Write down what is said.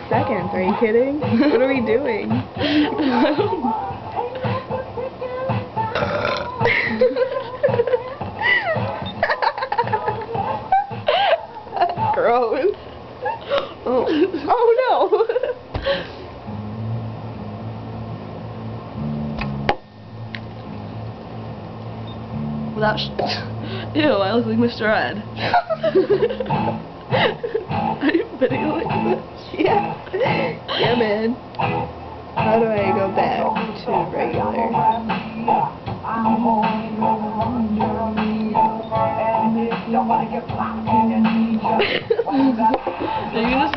seconds. Are you kidding? What are we doing? Gross. Oh no. Without ew, I look like Mr. Ed. Are you videoing this? Yeah. Yeah, man. How do I go back to regular? Are you gonna